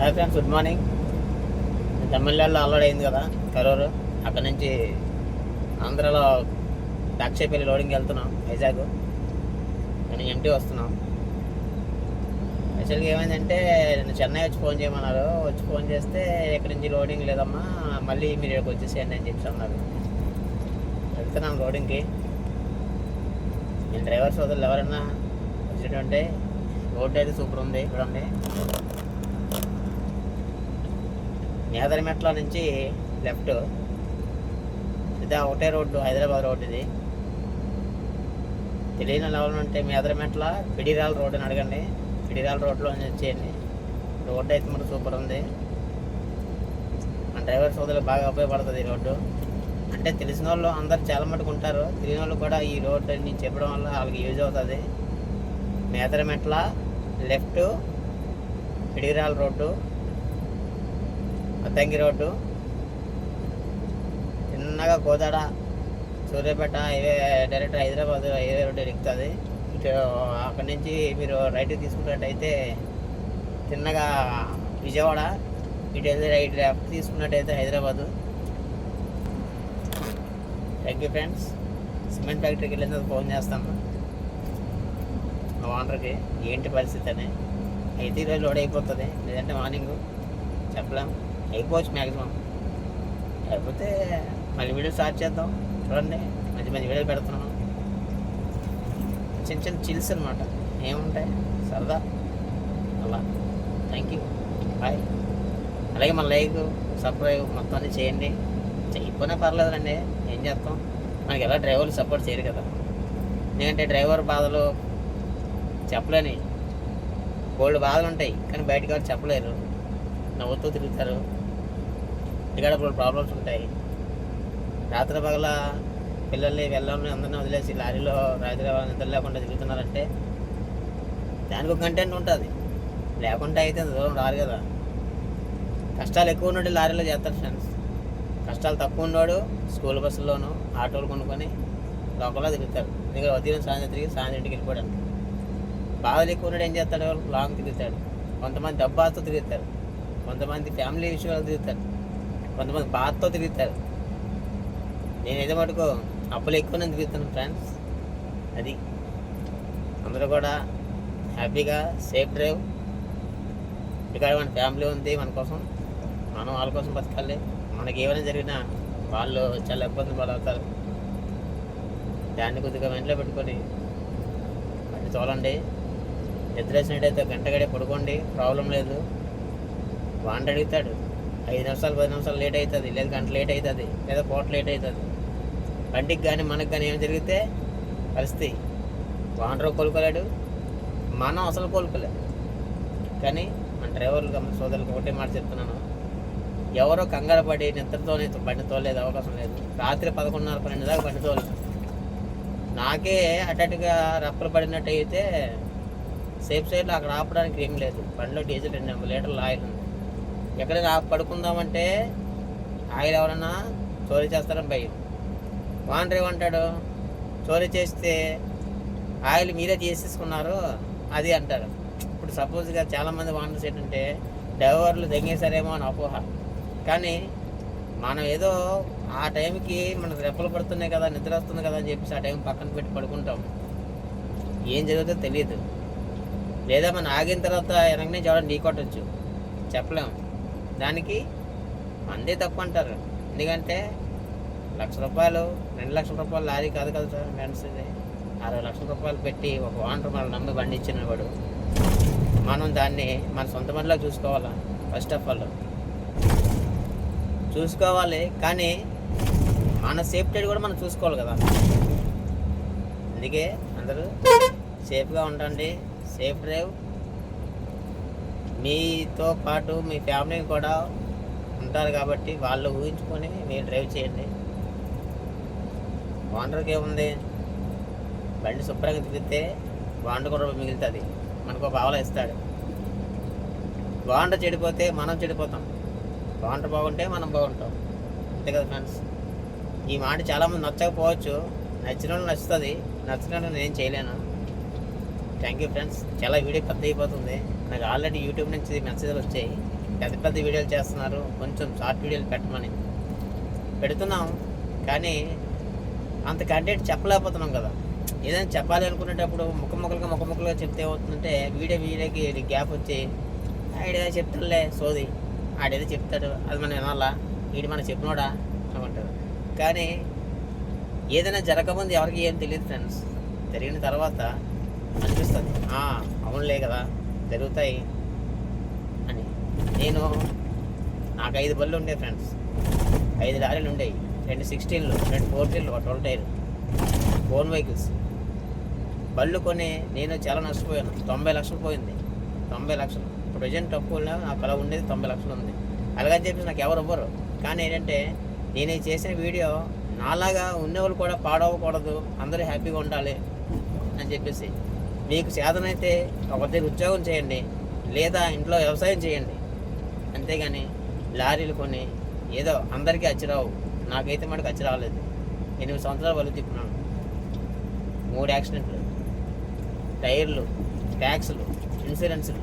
Hi friends, good morning. తమిళనాడులో already అయింది కదా కరూరు. అక్కడ నుంచి ఆంధ్రాలో దాక్షేపల్లి లోడింగ్కి వెళ్తున్నాం. వైజాగ్ నేను ఎంటీ వస్తున్నాం. యాక్చువల్గా ఏమైందంటే నేను చెన్నై వచ్చి ఫోన్ చేయమన్నారు. వచ్చి ఫోన్ చేస్తే ఇక్కడి నుంచి లోడింగ్ లేదమ్మా, మళ్ళీ మీరు ఇక్కడికి వచ్చేసేయండి అని చెప్పి అన్నారు. వెళ్తున్నాం లోడింగ్కి. నేను డ్రైవర్ సోదరులు ఎవరైనా వచ్చేటంటే రోడ్డు అయితే సూపర్ ఉంది. చూడండి, నేదరమెట్ల నుంచి లెఫ్ట్, ఇది ఒకటే రోడ్డు, హైదరాబాద్ రోడ్డు. ఇది తెలియని లెవెల్ ఉంటే మేదరమెట్ల పిడిరాల రోడ్డు అని అడగండి. పిడిరాల రోడ్లో వచ్చేయండి. రోడ్డు అయితే మనకు సూపర్ ఉంది. మన డ్రైవర్ సోదరులు బాగా ఉపయోగపడుతుంది ఈ రోడ్డు. అంటే తెలిసిన వాళ్ళు అందరు చాలా మటుకు ఉంటారు, తెలియని వాళ్ళు కూడా ఈ రోడ్డు నేను చెప్పడం వల్ల వాళ్ళకి యూజ్ అవుతుంది. Medarametla left, Pidirala road, Addanki road, చిన్నగా Kodad, Suryapet highway direct Hyderabad highway road ఎక్కుతుంది. ఇటు అక్కడి నుంచి మీరు రైట్ తీసుకున్నట్టయితే చిన్నగా విజయవాడ, ఇటు వెళ్ళి రైట్ లెఫ్ట్ తీసుకున్నట్టయితే Hyderabad. Thank you friends. Cement ఫ్యాక్టరీకి వెళ్ళినందుకు ఫోన్ చేస్తాను మా ఓనర్కి, ఏంటి పరిస్థితి అని. అయితే ఈరోజు లోడ్ అయిపోతుంది, లేదంటే మార్నింగ్ చెప్పలేం, అయిపోవచ్చు మ్యాక్సిమం. లేకపోతే మళ్ళీ వీడియో స్టార్ట్ చేద్దాం. చూడండి, మంచి మంచి వీడియోలు పెడుతున్నాను. చిన్న చిన్న చిల్స్ అనమాట, ఏముంటాయి సరదా అలా. Thank you, bye. అలాగే మన లైక్, సబ్స్క్రైబ్ మొత్తం అన్నీ చేయండి. చేయకపోయినా పర్లేదండి, ఏం చేస్తాం, మనకి ఎలా డ్రైవర్లు సపోర్ట్ చేయరు కదా. ఎందుకంటే డ్రైవర్ బాధలు చెప్పలేని బోల్డ్ బాధలు ఉంటాయి, కానీ బయటకు వారు చెప్పలేరు. నవ్వుతూ తిరుగుతారు, ఇంటికాడ ప్రాబ్లమ్స్ ఉంటాయి. రాత్రి పగల పిల్లల్ని వెళ్ళాలని అందరినీ వదిలేసి లారీలో హైదరాబాద్ నిద్ర లేకుండా తిరుగుతున్నారంటే దానికి ఒక కంటెంట్ ఉంటుంది. లేకుండా అయితే దూరం రారు కదా. కష్టాలు ఎక్కువ ఉన్నట్టు లారీలో చేస్తారు ఫ్రెండ్స్. కష్టాలు తక్కువ ఉన్నాడు స్కూల్ బస్సుల్లోనూ ఆటోలు కొనుక్కొని లోకల్లో తిరుగుతాడు. ఎందుకంటే ఉదయం సాయంత్రం తిరిగి సాయంత్రం ఇంటికి వెళ్ళిపోవడానికి. బాధలు ఎక్కువ ఉన్నాడు ఏం చేస్తాడు, లాంగ్ తిరుగుతాడు. కొంతమంది డబ్బాతో తిరుగుతారు, కొంతమంది ఫ్యామిలీ విషయాలు తిరుగుతారు, కొంతమంది బాధతో తిరుగుతారు. నేనైతే మటుకు అప్పులు ఎక్కువ నేను తిరుగుతాను ఫ్రెండ్స్. అది అందరూ కూడా హ్యాపీగా సేఫ్ డ్రైవ్. ఇక్కడ మన ఫ్యామిలీ ఉంది, మన కోసం, మనం వాళ్ళ కోసం బతకాలి. మనకి ఏమైనా జరిగినా వాళ్ళు చాలా ఇబ్బందులు పడవుతారు. దాన్ని కొద్దిగా మైండ్లో పెట్టుకొని అది చూడండి. నిద్ర వేసినట్టయితే గంట గడే పడుకోండి, ప్రాబ్లం లేదు. వాంట అడుగుతాడు 5 నిమిషాలు 10 నిమిషాలు లేట్ అవుతుంది, లేదా గంట లేట్ అవుతుంది, లేదా పూట లేట్ అవుతుంది. బండికి కానీ మనకు కానీ ఏమి జరిగితే పరిస్థితి వాండరు కోలుకోలేడు, మనం అసలు కోలుకోలేడు. కానీ మన డ్రైవర్లు మన సోదరులకు ఒకటే మాట చెప్తున్నాను, ఎవరో కంగారు పడి నిద్రతోనే బండి తోలేదు అవకాశం లేదు. రాత్రి 11:30 12 దాకా బండి తోలేదు. నాకే అటట్టుగా రప్పలు పడినట్టు అయితే సేఫ్ సైడ్లో అక్కడ ఆపడానికి ఏం లేదు. బండిలో డీజిల్ 2 లీటర్ల ఆయిల్ ఉంది. ఎక్కడైనా పడుకుందామంటే ఆయిల్ ఎవరన్నా చోరీ చేస్తారని భయం. వాండర్ ఏమంటాడు, చోరీ చేస్తే ఆయిల్ మీరే చేసేసుకున్నారు అది అంటారు. ఇప్పుడు సపోజ్గా చాలామంది వాండర్స్ ఏంటంటే డ్రైవర్లు దెంగేశారేమో అని అపోహ. కానీ మనం ఏదో ఆ టైంకి మనకు రెప్పలు పడుతున్నాయి కదా, నిద్ర వస్తుంది కదా అని చెప్పేసి ఆ టైం పక్కన పెట్టి పడుకుంటాం. ఏం జరుగుతుందో తెలియదు. లేదా మనం ఆగిన తర్వాత వెనకనే చూడండి ఢీ కొట్టచ్చు, చెప్పలేము. దానికి మందే తప్పు అంటారు. ఎందుకంటే ₹1,00,000 2 లక్షల రూపాయలు లారీ కాదు కదా సార్ ఫ్రెండ్స్. ఇది 60 లక్షల రూపాయలు పెట్టి ఒక ఓనర్ మనం నమ్మి బండి ఇచ్చిన వాడు, మనం దాన్ని మన సొంత బండిలో చూసుకోవాలా. ఫస్ట్ ఆఫ్ ఆల్ చూసుకోవాలి, కానీ మన సేఫ్టీ కూడా మనం చూసుకోవాలి కదా. అందుకే అందరూ సేఫ్గా ఉండండి, సేఫ్ డ్రైవ్. మీతో పాటు మీ ఫ్యామిలీని కూడా ఉంటారు కాబట్టి వాళ్ళు ఊహించుకొని మీరు డ్రైవ్ చేయండి. వాండర్కి ఏముంది, బండి శుభ్రంగా తిరిగితే వాండర్ కూడా మిగులుతుంది, మనకు ఒక పావలా ఇస్తాడు. వాండర్ చెడిపోతే మనం చెడిపోతాం, వాండర్ బాగుంటే మనం బాగుంటాం. అంతే కదా ఫ్రెండ్స్. ఈ మాట చాలామంది నచ్చకపోవచ్చు, నచ్చిన వాళ్ళు నచ్చుతుంది, నచ్చిన వాళ్ళు నేను చేయలేను. Thank you friends. చాలా వీడియో పెద్ద అయిపోతుంది నాకు. ఆల్రెడీ యూట్యూబ్ నుంచి మెసేజ్లు వచ్చాయి. పెద్ద పెద్ద వీడియోలు చేస్తున్నారు, కొంచెం షార్ట్ వీడియోలు పెట్టమని పెడుతున్నాం. కానీ అంత కంటెంట్ చెప్పలేకపోతున్నాం కదా. ఏదైనా చెప్పాలి అనుకునేటప్పుడు ముక్కలుగా చెప్తే ఏమవుతుందంటే వీడియోకి గ్యాప్ వచ్చి ఆడేదో చెప్తాడులే సోది, ఆడేదో చెప్తాడు అది మనం వినాలా, వీడు మనం చెప్పినోడా అనుకుంటారు. కానీ ఏదైనా జరగకముందు ఎవరికి ఏం తెలియదు ఫ్రెండ్స్. జరిగిన తర్వాత అనిపిస్తుంది అవునులే కదా జరుగుతాయి అని. నాకు 5 బళ్ళు ఉండే ఫ్రెండ్స్, 5 లారీలు ఉండేవి, 2 16లు, 2 14లు, 12 టైర్లు, ఓన్ వెహికల్స్. బళ్ళు కొని నేను చాలా నష్టపోయాను. 90 లక్షలు పోయింది. 90 లక్షలు ప్రజెంట్ తక్కువ నాకు అలా ఉండేది 90 లక్షలు ఉంది. అలాగని చెప్పేసి నాకు ఎవరు ఇవ్వరు. కానీ ఏంటంటే నేను చేసిన వీడియో నాలాగా ఉండేవాళ్ళు కూడా పాడవకూడదు, అందరూ హ్యాపీగా ఉండాలి అని చెప్పేసి మీకు చేతనైతే ఒక దగ్గర ఉద్యోగం చేయండి, లేదా ఇంట్లో వ్యవసాయం చేయండి. అంతేగాని లారీలు కొని ఏదో అందరికీ అచ్చిరావు. నాకైతే మటుకు అచ్చి రాలేదు. 8 సంవత్సరాలు బలు తిప్పున్నాను. 3 యాక్సిడెంట్లు, టైర్లు, ట్యాక్సులు, ఇన్సూరెన్సులు,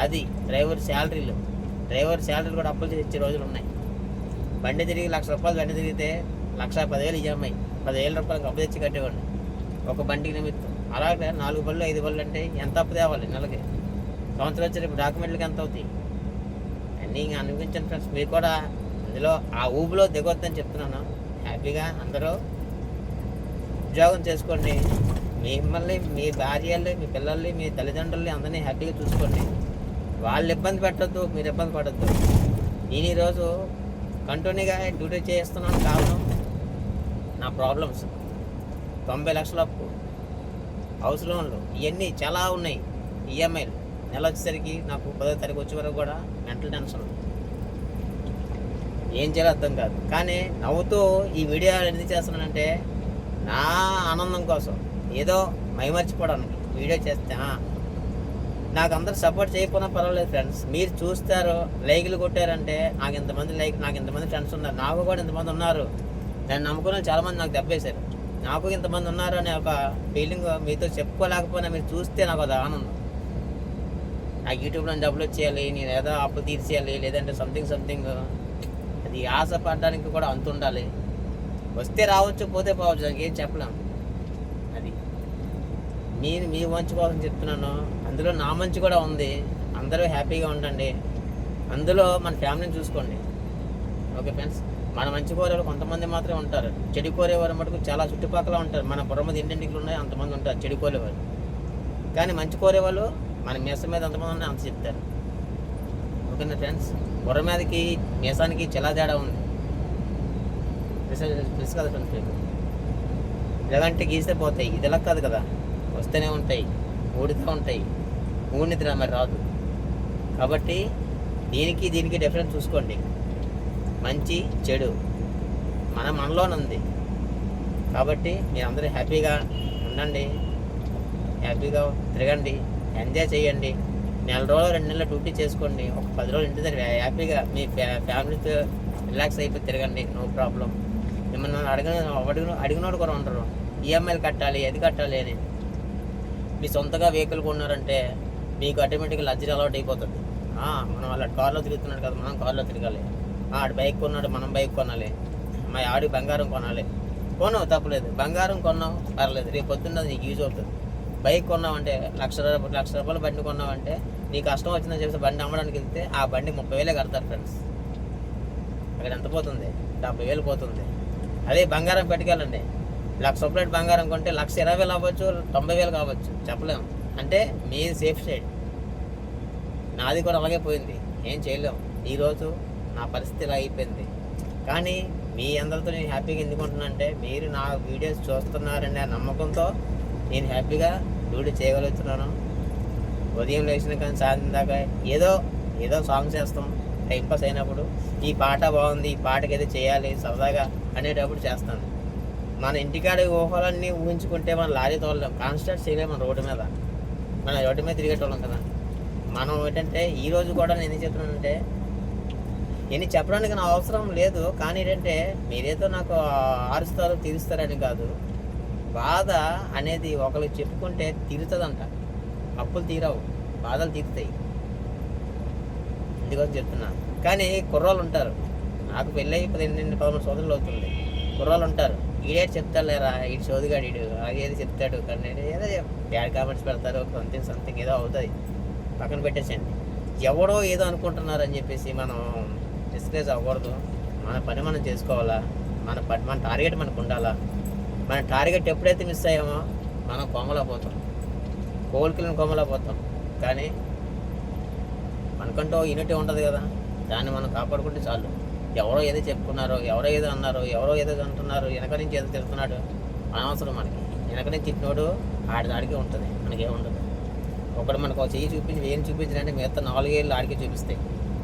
అది డ్రైవర్ శాలరీలు కూడా అప్పులు చేసి ఇచ్చే రోజులు ఉన్నాయి. బండి తిరిగి ₹1,00,000 బండి తిరిగితే 1,10,000 ఈఎంఐ, ₹10,000 అప్పు తెచ్చి కట్టేవాడిని ఒక బండికి నిమిత్తం. అలాగే 4 బళ్ళు 5 బళ్ళు అంటే ఎంత అప్పు తేవాలి నెలకి? సంవత్సరం వచ్చేటప్పుడు డాక్యుమెంట్లకి ఎంత అవుతాయి అన్నీ ఇంకా అనిపించండి ఫ్రెండ్స్. మీరు కూడా అందులో ఆ ఊబిలో దిగొద్దని చెప్తున్నాను. హ్యాపీగా అందరూ ఉద్యోగం చేసుకోండి. మిమ్మల్ని, మీ భార్యల్ని, మీ పిల్లల్ని, మీ తల్లిదండ్రుల్ని అందరినీ హ్యాపీగా చూసుకోండి. వాళ్ళు ఇబ్బంది పెట్టద్దు, మీరు ఇబ్బంది పడద్దు. నేను ఈరోజు కంటిన్యూగా డ్యూటీ చేస్తున్నాను. కారణం నా ప్రాబ్లమ్స్. 90 లక్షల అప్పు, హౌస్ లోన్లు, ఇవన్నీ చాలా ఉన్నాయి. ఈఎంఐలు నెల వచ్చేసరికి నాకు 10వ తారీఖు వచ్చే వరకు కూడా మెంటల్ టెన్షన్, ఏం చేయాలో అర్థం కాదు. కానీ నవ్వుతూ ఈ వీడియో ఎందుకు చేస్తున్నానంటే నా ఆనందం కోసం, ఏదో మైమర్చిపోవడానికి వీడియో చేస్తే. నాకు అందరు సపోర్ట్ చేయకపోయినా పర్వాలేదు ఫ్రెండ్స్. మీరు చూస్తారు, లైకులు కొట్టారంటే నాకు ఇంతమంది ఫ్రెండ్స్ ఉన్నారు, నాకు కూడా ఇంతమంది ఉన్నారు. నన్ను నమ్ముకున్న చాలామంది నాకు దెబ్బేశారు. నాకు ఇంతమంది ఉన్నారు అనే ఒక ఫీలింగ్ మీతో చెప్పుకోలేకపోయినా మీరు చూస్తే నాకు అది ఆనందం. నాకు యూట్యూబ్లో డబ్బులు వచ్చేయాలి, నేను ఏదో అప్పు తీర్చేయాలి, లేదంటే సంథింగ్ అది ఆశపడడానికి కూడా అంత ఉండాలి. వస్తే రావచ్చు, పోతే పోవచ్చు, దానికి ఏం చెప్పలేము. అది నేను మీ మంచి కోసం చెప్తున్నాను. అందులో నా మంచి కూడా ఉంది. అందరూ హ్యాపీగా ఉండండి. అందులో మన ఫ్యామిలీని చూసుకోండి. Okay friends. మన మంచి కోరేవాళ్ళు కొంతమంది మాత్రమే ఉంటారు. చెడు కోరేవారు మటుకు చాలా చుట్టుపక్కల ఉంటారు. మన పొరమది ఇంటింటికి ఉన్నాయి, అంతమంది ఉంటారు చెడు కోరేవాళ్ళు. కానీ మంచి కోరేవాళ్ళు మన మీసం మీద అంతమంది ఉన్నాయి, అంత చెప్తారు. ఓకేనా ఫ్రెండ్స్. బుర్ర మీదకి మీసానికి చాలా తేడా ఉంది. తెలుసు కదా ఫ్రెండ్స్ మీకు. ఇలాగంటే గీస్తే పోతాయి, ఇది ఇలా కాదు కదా, వస్తూనే ఉంటాయి, ఊడితే ఉంటాయి. ఊడినిద్ర మరి రాదు. కాబట్టి దీనికి డిఫరెన్స్ చూసుకోండి. మంచి చెడు మనలోనే ఉంది. కాబట్టి మీరు అందరూ హ్యాపీగా ఉండండి, హ్యాపీగా తిరగండి, ఎంజాయ్ చేయండి. 4 రోజులు 2 నెలలు డ్యూటీ చేసుకోండి. ఒక 10 రోజులు ఇంటి దగ్గర హ్యాపీగా మీ ఫ్యామిలీతో రిలాక్స్ అయిపోయి తిరగండి. No problem. మిమ్మల్ని అడిగినోడు కూడా ఉంటారు, ఈఎంఐలు కట్టాలి, అది కట్టాలి అని. మీ సొంతగా వెహికల్ కొన్నారంటే మీకు ఆటోమేటిక్గా లగ్జరీ అలవాటు అయిపోతుంది. మనం వాళ్ళ కార్లో తిరుగుతున్నాడు కదా, మనం కార్లో తిరగాలి. ఆడు బైక్ కొన్నాడు, మనం బైక్ కొనాలి. మా ఆడి బంగారం కొనాలి. కొన్నావు తప్పలేదు, బంగారం కొన్నావు పర్లేదు, రేపు పొద్దున్న నీకు యూజ్ అవుతుంది. బైక్ కొన్నావంటే ₹1,00,000 బండి కొన్నావంటే నీకు కష్టం వచ్చిందని చెప్పేసి బండి అమ్మడానికి వెళ్తే ఆ బండి 30,000 కడతారు ఫ్రెండ్స్. అక్కడ ఎంత పోతుంది? 70,000 పోతుంది. అదే బంగారం పెట్టుకెళ్ళండి, ₹1,00,000 బంగారం కొంటే 1,20,000 అవ్వచ్చు, 90,000 కావచ్చు, చెప్పలేము. అంటే మీ సేఫ్ సైడ్. నాది కూడా అలాగే పోయింది, ఏం చేయలేము. ఈరోజు నా పరిస్థితి ఇలా అయిపోయింది. కానీ మీ అందరితో నేను హ్యాపీగా ఎందుకుంటున్నానంటే మీరు నా వీడియోస్ చూస్తున్నారనే నమ్మకంతో నేను హ్యాపీగా డ్యూటీ చేయగలుగుతున్నాను. ఉదయం లేచిన కానీ సాయంత్రం దాకా ఏదో సాంగ్స్ వేస్తాం టైంపాస్ అయినప్పుడు. ఈ పాట బాగుంది, ఈ పాటకి ఏదో చేయాలి సరదాగా అనేటప్పుడు చేస్తాను. మన ఇంటికాడ ఊహలన్నీ ఊహించుకుంటే మనం లారీ తోలలేం, కాన్స్టెంట్ చేయలేము. మన రోడ్డు మీద తిరిగేటోళ్ళం కదా. మనం ఏంటంటే ఈరోజు కూడా నేను ఏం చెప్తున్నానంటే నేను చెప్పడానికి నా అవసరం లేదు. కానీ ఏంటంటే మీరేదో నాకు ఆరుస్తారు తీరుస్తారని కాదు. బాధ అనేది ఒకరికి చెప్పుకుంటే తీరుతుందంట. అప్పులు తీరవు, బాధలు తీరుతాయి. అందుకోసం చెప్తున్నా. కానీ కుర్రోళ్ళు ఉంటారు, నాకు పెళ్ళి 13 సంవత్సరాలు అవుతుంది, కుర్రోళ్ళు ఉంటారు, ఈడేటి చెప్తాడు లేరా, ఈడు చదువుగాడు, ఈడు ఏది చెప్తాడు కానీ ఏదో బ్యాడ్ కామెంట్స్ పెడతారు, సంథింగ్ ఏదో అవుతుంది, పక్కన పెట్టేసండి. ఎవడో ఏదో అనుకుంటున్నారని చెప్పేసి మనం డిస్కరేజ్ అవ్వకూడదు. మన పని మనం చేసుకోవాలా, మన టార్గెట్ మనకు ఉండాలా. మన టార్గెట్ ఎప్పుడైతే మిస్ అయ్యామో మనం కొమ్మలా పోతాం, కోలికలను కొమ్మలా పోతాం. కానీ మనకంటూ యూనిటీ ఉంటుంది కదా, దాన్ని మనం కాపాడుకుంటే చాలు. ఎవరో ఏదో చెప్పుకున్నారో, ఎవరో ఏదో అన్నారో, ఎవరో ఏదో అంటున్నారు, వెనక నుంచి ఏదో తిడుతున్నాడు, అనవసరం మనకి. వెనక నుంచి తిట్టినోడు ఆడికి ఉంటుంది, మనకేముండదు. ఒకడు మనకు ఒక చెయ్యి చూపించి ఏం చూపించాలంటే మిగతా 4 ఏళ్ళు ఆడికి చూపిస్తాయి,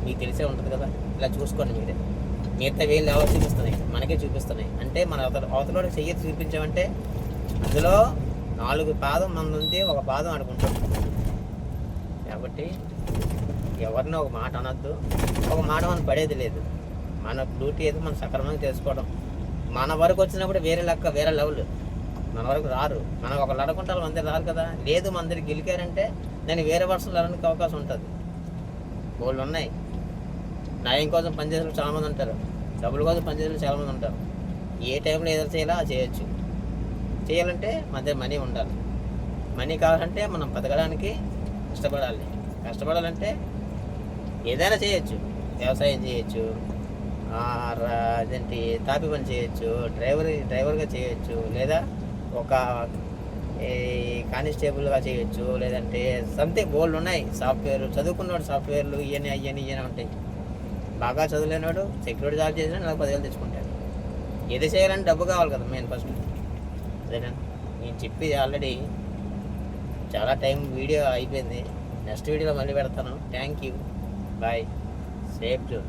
మీకు తెలిసే ఉంటుంది కదా. ఇలా చూసుకోండి మీరే, మిగతా వేళ్ళు ఎవరు చూపిస్తున్నాయి, మనకే చూపిస్తున్నాయి. అంటే మన అవతలకి చెయ్యి చూపించామంటే అందులో 4 పాదం మంది ఉంది, 1 పాదం ఆడుకుంటాం. కాబట్టి ఎవరిని ఒక మాట అనొద్దు, ఒక మాట మనం పడేది లేదు. మన డ్యూటీ ఏదో మనం సక్రమంగా చేసుకోవడం. మన వరకు వచ్చినప్పుడు వేరే లెక్క, వేరే లెవెల్. మన వరకు రారు, మనం ఒకళ్ళు అడుకుంటారు, మంది రారు కదా. లేదు మన దగ్గర గెలికారంటే దాన్ని వేరే వర్షం వెళ్ళడానికి అవకాశం ఉంటుంది. వాళ్ళు ఉన్నాయి, న్యాయం కోసం పనిచేసే చాలామంది ఉంటారు, డబ్బుల కోసం పనిచేసే చాలామంది ఉంటారు. ఏ టైంలో ఏదో చేయాలో అది చేయొచ్చు. చేయాలంటే మన దగ్గర మనీ ఉండాలి. మనీ కావాలంటే మనం బతకడానికి కష్టపడాలి. కష్టపడాలంటే ఏదైనా చేయొచ్చు, వ్యవసాయం చేయొచ్చు, అదేంటి తాపి పని చేయొచ్చు, డ్రైవర్గా చేయొచ్చు, లేదా ఒక కానిస్టేబుల్గా చేయొచ్చు, లేదంటే సంథింగ్ బోల్డ్ ఉన్నాయి. సాఫ్ట్వేర్ చదువుకున్నాడు, సాఫ్ట్వేర్లు ఇవన్నీ ఉంటాయి. బాగా చదువులేనాడు సెక్యూరిటీ జాబ్ చేసినా 10,000 తెచ్చుకుంటాడు. ఏది చేయాలంటే డబ్బు కావాలి కదా మెయిన్ ఫస్ట్. అదేనా నేను చెప్పి ఆల్రెడీ చాలా టైం వీడియో అయిపోయింది. నెక్స్ట్ వీడియోలో మళ్ళీ పెడతాను. Thank you, bye, safe zone.